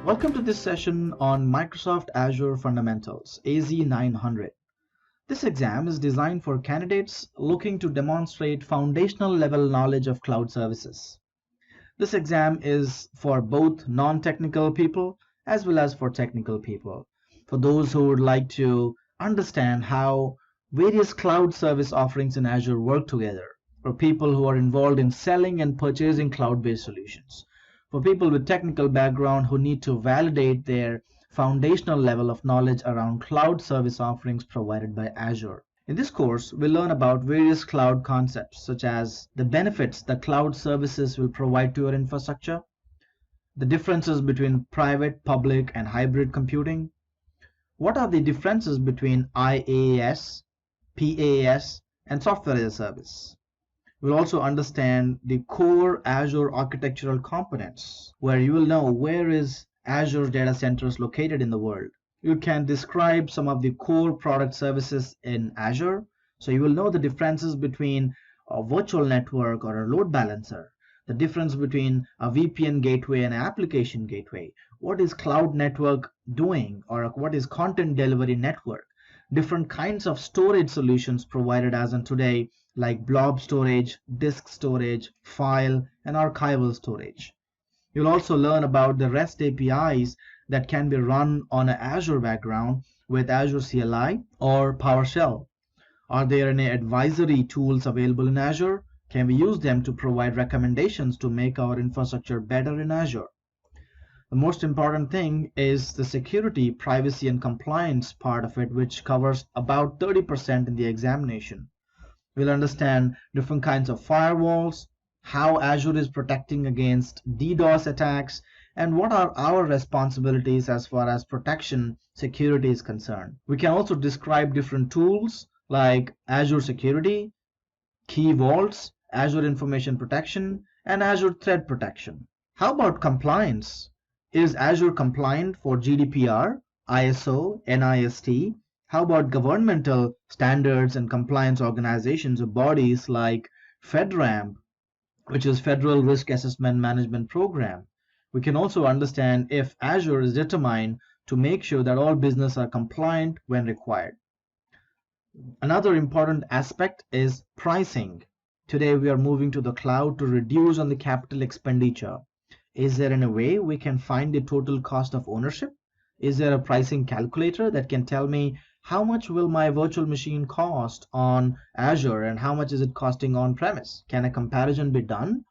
Welcome to this session on Microsoft Azure Fundamentals, AZ900. This exam is designed for candidates looking to demonstrate foundational level knowledge of cloud services. This exam is for both non-technical people as well as for technical people. For those who would like to understand how various cloud service offerings in Azure work together, for people who are involved in selling and purchasing cloud-based solutions, for people with technical background who need to validate their foundational level of knowledge around cloud service offerings provided by Azure. In this course, we'll learn about various cloud concepts, such as the benefits the cloud services will provide to your infrastructure, the differences between private, public, and hybrid computing, what are the differences between IaaS, PaaS, and software as a service. We'll also understand the core Azure architectural components, where you will know where is Azure data centers located in the world. You can describe some of the core product services in Azure, so you will know the differences between a virtual network or a load balancer, the difference between a VPN gateway and an application gateway, what is cloud network doing, or what is content delivery network, different kinds of storage solutions provided as on today, like blob storage, disk storage, file, and archival storage. You'll also learn about the REST APIs that can be run on an Azure background with Azure CLI or PowerShell. Are there any advisory tools available in Azure? Can we use them to provide recommendations to make our infrastructure better in Azure? The most important thing is the security, privacy, and compliance part of it, which covers about 30% in the examination. We'll understand different kinds of firewalls, how Azure is protecting against DDoS attacks, and what are our responsibilities as far as protection security is concerned. We can also describe different tools like Azure Security, Key Vaults, Azure Information Protection, and Azure Threat Protection. How about compliance? Is Azure compliant for GDPR, ISO, NIST? How about governmental standards and compliance organizations or bodies like FedRAMP, which is Federal Risk Assessment Management Program? We can also understand if Azure is determined to make sure that all businesses are compliant when required. Another important aspect is pricing. Today we are moving to the cloud to reduce on the capital expenditure. Is there any way we can find the total cost of ownership? Is there a pricing calculator that can tell me how much will my virtual machine cost on Azure and how much is it costing on premise? Can a comparison be done?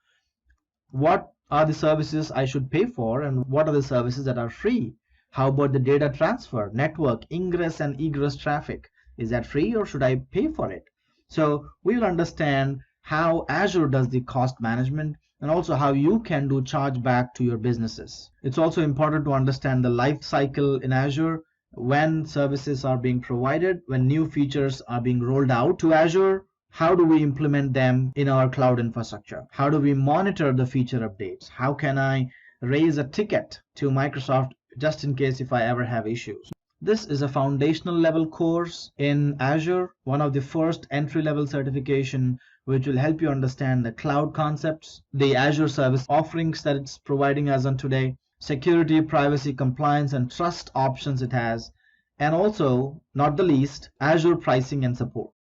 What are the services I should pay for and what are the services that are free? How about the data transfer, network, ingress and egress traffic? Is that free or should I pay for it? So we'll understand how Azure does the cost management and also how you can do chargeback to your businesses. It's also important to understand the life cycle in Azure, when services are being provided, when new features are being rolled out to Azure. How do we implement them in our cloud infrastructure? How do we monitor the feature updates? How can I raise a ticket to Microsoft just in case if I ever have issues? This is a foundational level course in Azure, one of the first entry-level certification, which will help you understand the cloud concepts, the Azure service offerings that it's providing as on today, security, privacy, compliance, and trust options it has, and also, not the least, Azure pricing and support.